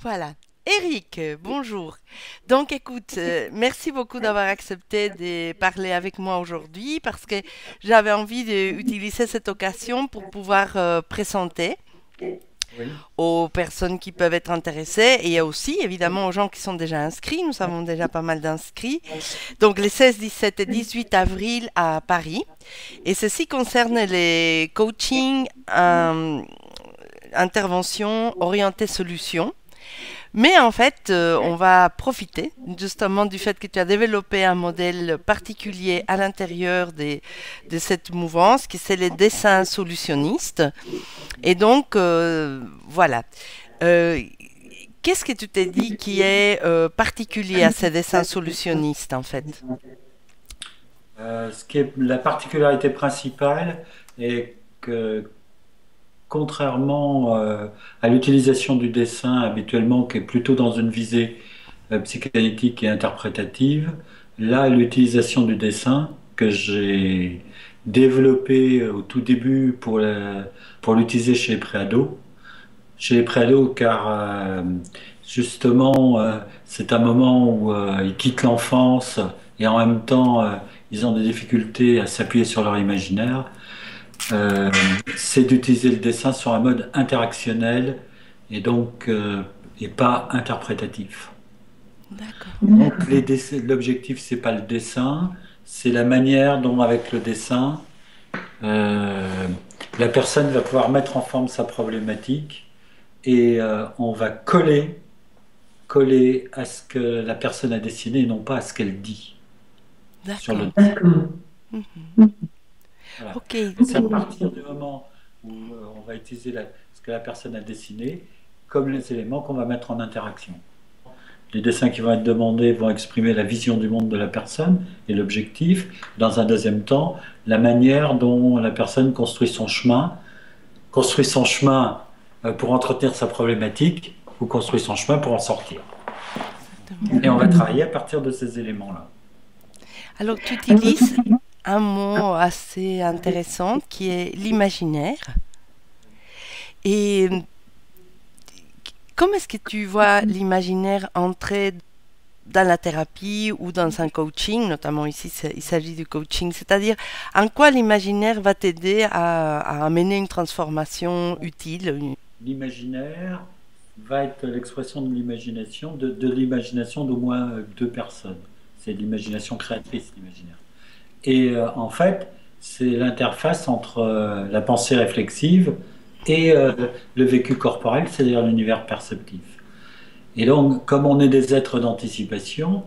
Voilà. Eric, bonjour. Donc écoute, merci beaucoup d'avoir accepté de parler avec moi aujourd'hui parce que j'avais envie d'utiliser cette occasion pour pouvoir présenter Oui. aux personnes qui peuvent être intéressées et aussi évidemment aux gens qui sont déjà inscrits. Nous avons déjà pas mal d'inscrits. Donc les 16, 17 et 18 avril à Paris. Et ceci concerne les coachings, interventions orientées solutions. Mais en fait, on va profiter justement du fait que tu as développé un modèle particulier à l'intérieur de cette mouvance, qui c'est les dessins solutionnistes. Et donc, voilà. Euh, Qu'est-ce que tu t'es dit qui est particulier à ces dessins solutionnistes, en fait? Ce qui est la particularité principale est que, contrairement à l'utilisation du dessin habituellement, qui est plutôt dans une visée psychanalytique et interprétative, là, l'utilisation du dessin que j'ai développé au tout début pour l'utiliser chez les préados, car justement, c'est un moment où ils quittent l'enfance et en même temps, ils ont des difficultés à s'appuyer sur leur imaginaire. Euh, c'est d'utiliser le dessin sur un mode interactionnel et donc et pas interprétatif. D'accord. Donc l'objectif, c'est pas le dessin, c'est la manière dont, avec le dessin, euh, la personne va pouvoir mettre en forme sa problématique et on va coller à ce que la personne a dessiné et non pas à ce qu'elle dit sur le D'accord. dessin. Mhm. Voilà. Ok. C'est à partir du moment où on va utiliser ce que la personne a dessiné comme les éléments qu'on va mettre en interaction. Les dessins qui vont être demandés vont exprimer la vision du monde de la personne et l'objectif. Dans un deuxième temps, la manière dont la personne construit son chemin pour entretenir sa problématique ou construit son chemin pour en sortir. Exactement. Et on va travailler à partir de ces éléments-là. Alors, tu utilises un mot assez intéressant qui est l'imaginaire. Et comment est-ce que tu vois l'imaginaire entrer dans la thérapie ou dans un coaching, notamment ici il s'agit du coaching, c'est-à-dire en quoi l'imaginaire va t'aider à amener une transformation utile? L'imaginaire va être l'expression de l'imagination, de l'imagination d'au moins deux personnes. C'est l'imagination créatrice, l'imaginaire. Et en fait, c'est l'interface entre la pensée réflexive et le vécu corporel, c'est-à-dire l'univers perceptif. Et donc, comme on est des êtres d'anticipation,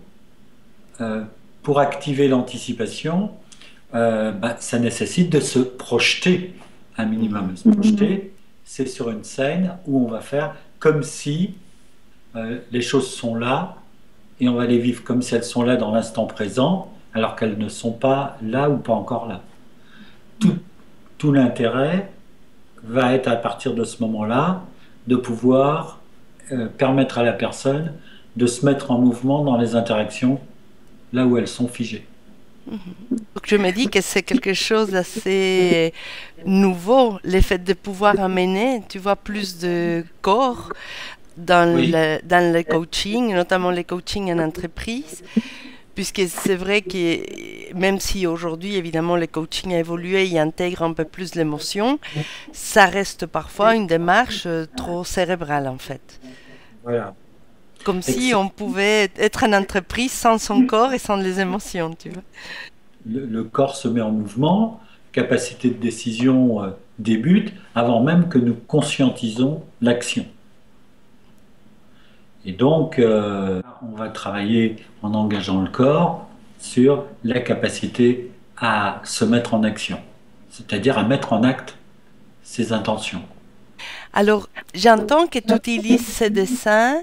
euh, pour activer l'anticipation, bah, ça nécessite de se projeter un minimum. Mhm. Se projeter, c'est sur une scène où on va faire comme si les choses sont là et on va les vivre comme si elles sont là dans l'instant présent, alors qu'elles ne sont pas là ou pas encore là. Tout, tout l'intérêt va être à partir de ce moment-là de pouvoir permettre à la personne de se mettre en mouvement dans les interactions là où elles sont figées. Mhm. Donc je me dis que c'est quelque chose d'assez nouveau, le fait de pouvoir amener, tu vois, plus de corps Oui, dans le coaching, notamment les coachings en entreprise. Puisque c'est vrai que même si aujourd'hui, évidemment, le coaching a évolué et intègre un peu plus l'émotion, ça reste parfois une démarche trop cérébrale, en fait. voilà. Comme Et que si on pouvait être une entreprise sans son corps et sans les émotions, tu vois. le corps se met en mouvement, capacité de décision débute avant même que nous conscientisons l'action. Et donc, on va travailler en engageant le corps sur la capacité à se mettre en action, c'est-à-dire à mettre en acte ses intentions. Alors, j'entends que tu utilises ces dessins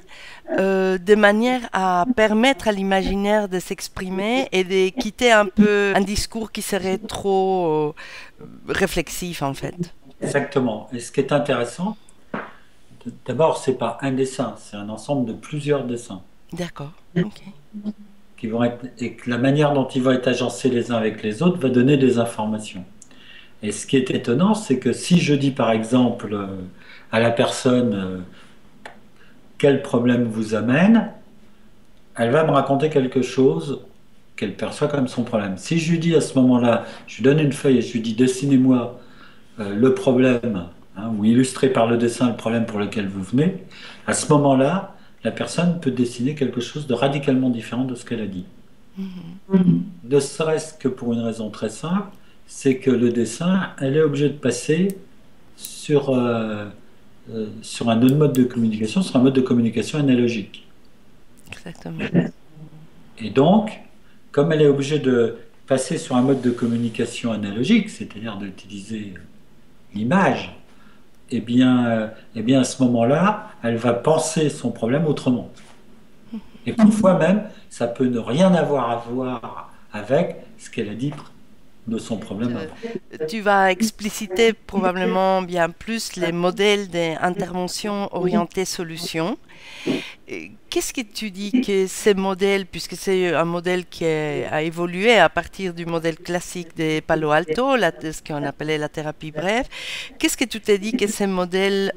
de manière à permettre à l'imaginaire de s'exprimer et de quitter un peu un discours qui serait trop réflexif, en fait. Exactement. Et ce qui est intéressant, d'abord, c'est pas un dessin, c'est un ensemble de plusieurs dessins D'accord. Ok. qui vont être, et que la manière dont ils vont être agencés les uns avec les autres va donner des informations. Et ce qui est étonnant, c'est que si je dis par exemple à la personne quel problème vous amène, elle va me raconter quelque chose qu'elle perçoit comme son problème. Si je lui dis à ce moment-là, je lui donne une feuille et je lui dis dessinez-moi le problème, hein, ou illustrer par le dessin le problème pour lequel vous venez, à ce moment-là, la personne peut dessiner quelque chose de radicalement différent de ce qu'elle a dit. Ne serait-ce que pour une raison très simple, c'est que le dessin, elle est obligée de passer sur un autre mode de communication, sur un mode de communication analogique. Exactement. Et donc, comme elle est obligée de passer sur un mode de communication analogique, c'est-à-dire d'utiliser l'image, à ce moment-là, elle va penser son problème autrement. Et parfois même, ça peut ne rien avoir à voir avec ce qu'elle a dit de son problème avant. Tu vas expliciter probablement bien plus les modèles d'intervention orientée solution. Qu'est-ce que tu dis que ces modèles, puisque c'est un modèle qui a évolué à partir du modèle classique des Palo Alto, ce qu'on appelait la thérapie brève, qu'est-ce que tu t'es dit que ces modèles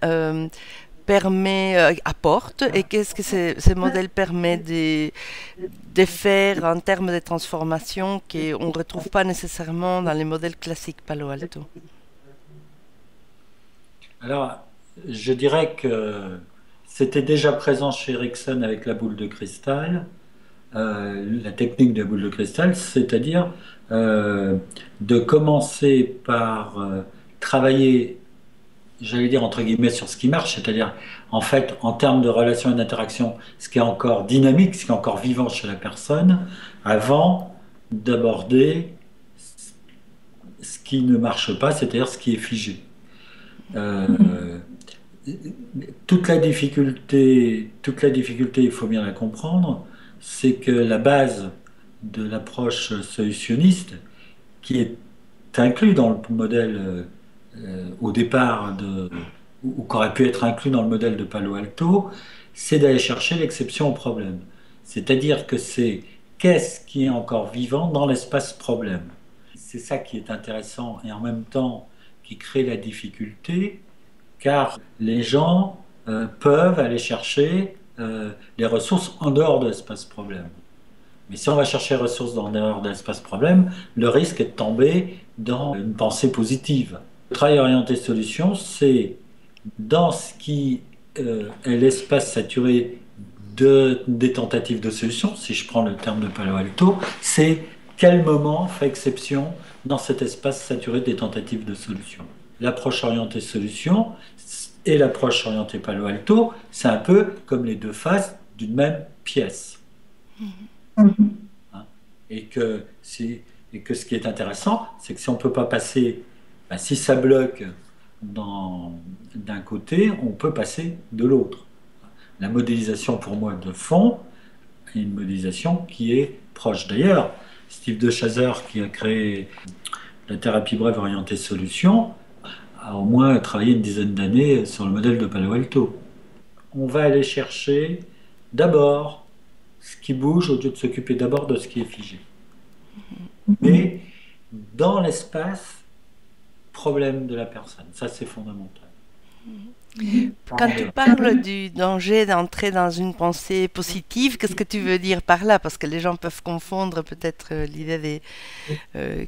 apportent et qu'est-ce que ces modèles permettent de faire en termes de transformation qu'on ne retrouve pas nécessairement dans les modèles classiques Palo Alto? Alors, je dirais que c'était déjà présent chez Ericsson avec la boule de cristal, la technique de la boule de cristal, c'est-à-dire de commencer par travailler, j'allais dire entre guillemets, sur ce qui marche, c'est-à-dire en fait en termes de relations et d'interaction, ce qui est encore dynamique, ce qui est encore vivant chez la personne, avant d'aborder ce qui ne marche pas, c'est-à-dire ce qui est figé. Toute la difficulté, il faut bien la comprendre, c'est que la base de l'approche solutionniste, qui est inclus dans le modèle au départ, ou qu'aurait pu être inclus dans le modèle de Palo Alto, c'est d'aller chercher l'exception au problème. C'est-à-dire que c'est qu'est-ce qui est encore vivant dans l'espace problème. C'est ça qui est intéressant et en même temps qui crée la difficulté, car les gens peuvent aller chercher les ressources en dehors de l'espace problème. Mais si on va chercher les ressources en dehors de l'espace problème, le risque est de tomber dans une pensée positive. Le travail orienté solution, c'est dans ce qui est l'espace saturé des tentatives de solution, si je prends le terme de Palo Alto, c'est quel moment fait exception dans cet espace saturé des tentatives de solution. L'approche orientée solution et l'approche orientée Palo Alto, c'est un peu comme les deux faces d'une même pièce. Hein? Et que ce qui est intéressant, c'est que si on ne peut pas passer, si ça bloque d'un côté, on peut passer de l'autre. La modélisation pour moi de fond est une modélisation qui est proche. D'ailleurs, Steve DeShazer, qui a créé la thérapie brève orientée solution, a au moins travaillé une dizaine d'années sur le modèle de Palo Alto. On va aller chercher d'abord ce qui bouge au lieu de s'occuper d'abord de ce qui est figé. Mais dans l'espace problème de la personne, ça c'est fondamental. Quand tu parles du danger d'entrer dans une pensée positive, qu'est-ce que tu veux dire par là? Parce que les gens peuvent confondre peut-être l'idée des...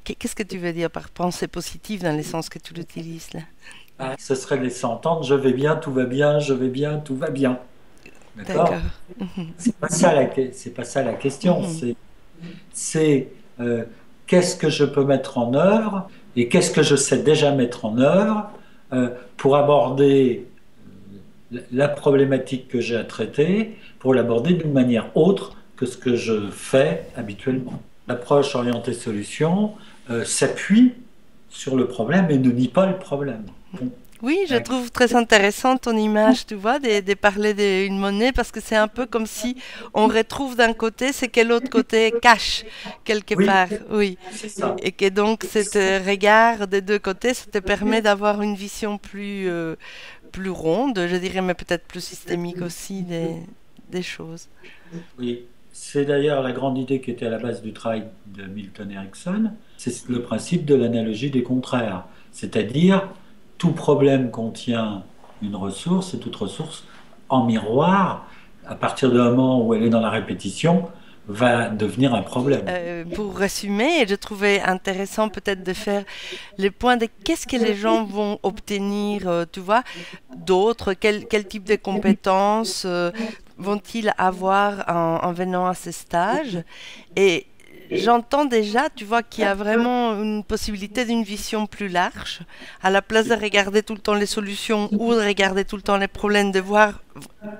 qu'est-ce que tu veux dire par pensée positive dans le sens que tu l'utilises là? Ce serait laisser entendre je vais bien, tout va bien, je vais bien, tout va bien. D'accord. C'est pas ça la question. C'est qu'est-ce que je peux mettre en œuvre et qu'est-ce que je sais déjà mettre en œuvre pour aborder la problématique que j'ai à traiter, pour l'aborder d'une manière autre que ce que je fais habituellement. L'approche orientée solution s'appuie sur le problème et ne nie pas le problème. Oui, je trouve très intéressant ton image, tu vois, de parler d'une monnaie, parce que c'est un peu comme si on retrouve d'un côté ce que l'autre côté cache, quelque part. Oui. Et que donc, ce regard des deux côtés, ça te permet d'avoir une vision plus ronde, je dirais, mais peut-être plus systémique aussi des choses. Oui, c'est d'ailleurs la grande idée qui était à la base du travail de Milton Erickson, c'est le principe de l'analogie des contraires, c'est-à-dire tout problème contient une ressource et toute ressource en miroir, à partir du moment où elle est dans la répétition, va devenir un problème. Pour résumer, je trouvais intéressant peut-être de faire les points de qu'est-ce que les gens vont obtenir, tu vois, d'autres, quel type de compétences vont-ils avoir en venant à ce stage. Et j'entends déjà, tu vois, qu'il y a vraiment une possibilité d'une vision plus large, à la place de regarder tout le temps les solutions ou de regarder tout le temps les problèmes, de voir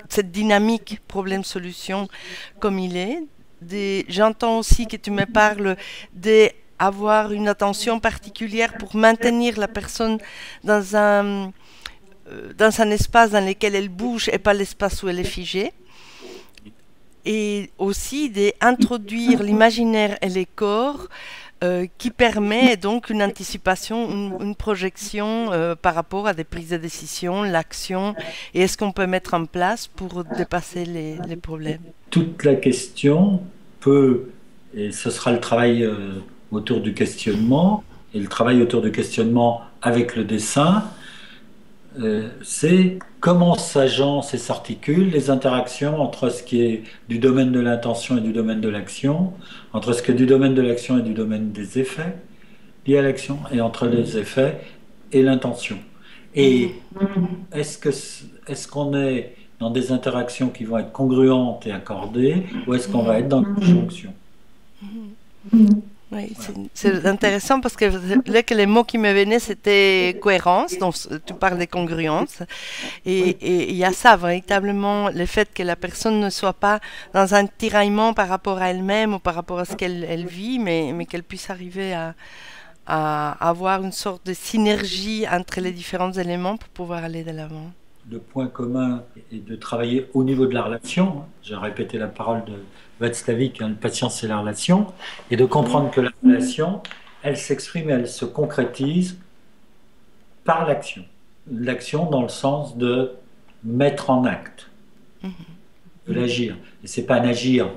cette dynamique problème-solution comme il est. J'entends aussi que tu me parles d'avoir une attention particulière pour maintenir la personne dans un espace dans lequel elle bouge et pas l'espace où elle est figée. Et aussi d'introduire l'imaginaire et les corps qui permet donc une anticipation, une projection par rapport à des prises de décision, l'action, et est-ce qu'on peut mettre en place pour dépasser les problèmes. Toute la question peut, et ce sera le travail autour du questionnement, et le travail autour du questionnement avec le dessin, c'est comment s'agencent et s'articulent les interactions entre ce qui est du domaine de l'intention et du domaine de l'action, entre ce qui est du domaine de l'action et du domaine des effets liés à l'action, et entre les effets et l'intention. Et est-ce qu'on est dans des interactions qui vont être congruentes et accordées, ou est-ce qu'on va être dans une jonction? Oui, c'est intéressant parce que là que les mots qui me venaient c'était cohérence, donc tu parles de congruence, et il y a ça véritablement, le fait que la personne ne soit pas dans un tiraillement par rapport à elle-même ou par rapport à ce qu'elle vit, mais qu'elle puisse arriver à avoir une sorte de synergie entre les différents éléments pour pouvoir aller de l'avant. Le point commun est de travailler au niveau de la relation. J'ai répété la parole de Václavic, le patient c'est la relation, et de comprendre que la relation, elle s'exprime et elle se concrétise par l'action. L'action dans le sens de mettre en acte, de l'agir. Et c'est pas un agir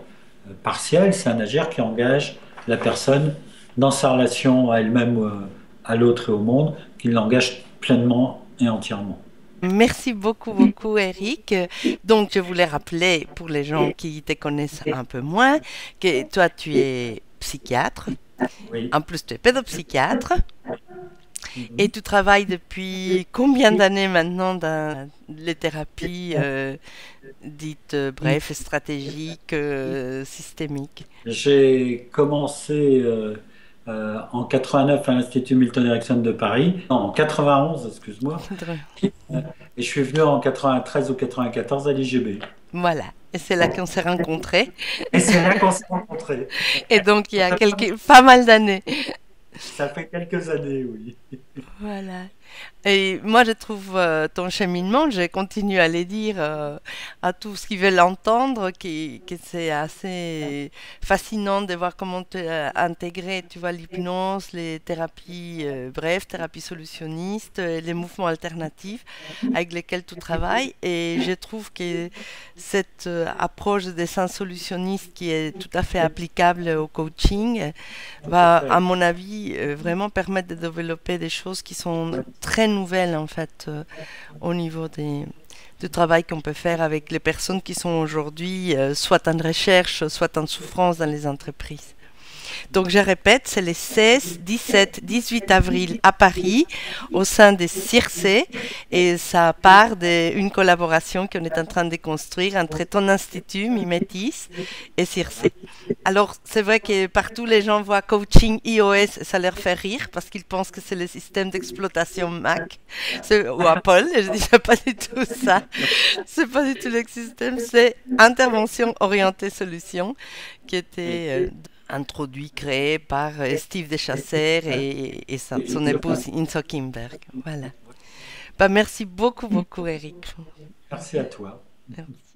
partiel, c'est un agir qui engage la personne dans sa relation à elle-même, à l'autre et au monde, qui l'engage pleinement et entièrement. Merci beaucoup, beaucoup, Eric. Donc, je voulais rappeler pour les gens qui te connaissent un peu moins que toi, tu es psychiatre. Oui. En plus, tu es pédopsychiatre. Et tu travailles depuis combien d'années maintenant dans les thérapies dites, bref, stratégiques, systémiques? J'ai commencé en 89 à l'Institut Milton Erickson de Paris, non, en 91, excuse-moi, et je suis venu en 93 ou 94 à l'IGB. Voilà, et c'est là qu'on s'est rencontrés. Et c'est là qu'on s'est rencontrés. Et donc, il y a pas mal d'années. Ça fait quelques années, oui. Voilà. Et moi, je trouve ton cheminement, je continue à le dire à tous ceux qui veulent l'entendre, que c'est assez fascinant de voir comment tu as intégré, tu vois, l'hypnose, les thérapies, bref, thérapies solutionnistes, les mouvements alternatifs avec lesquels tu travailles. Et je trouve que cette approche de dessin solutionniste qui est tout à fait applicable au coaching va, à mon avis, vraiment permettre de développer des choses qui sont très nouvelles en fait au niveau du travail qu'on peut faire avec les personnes qui sont aujourd'hui soit en recherche, soit en souffrance dans les entreprises. Donc je répète, c'est les 16, 17, 18 avril à Paris, au sein de CIRCE, et ça part d'une collaboration qu'on est en train de construire entre ton institut, Mimetis, et CIRCE. Alors c'est vrai que partout les gens voient coaching iOS, ça leur fait rire, parce qu'ils pensent que c'est le système d'exploitation Mac ou Apple, et je dis c'est pas du tout ça. C'est pas du tout le système, c'est intervention orientée solution, qui était... introduit, créé par Steve Deschasser et son épouse Inso Kimberg. Voilà. Bah, merci beaucoup, beaucoup, Eric. Merci à toi. Merci.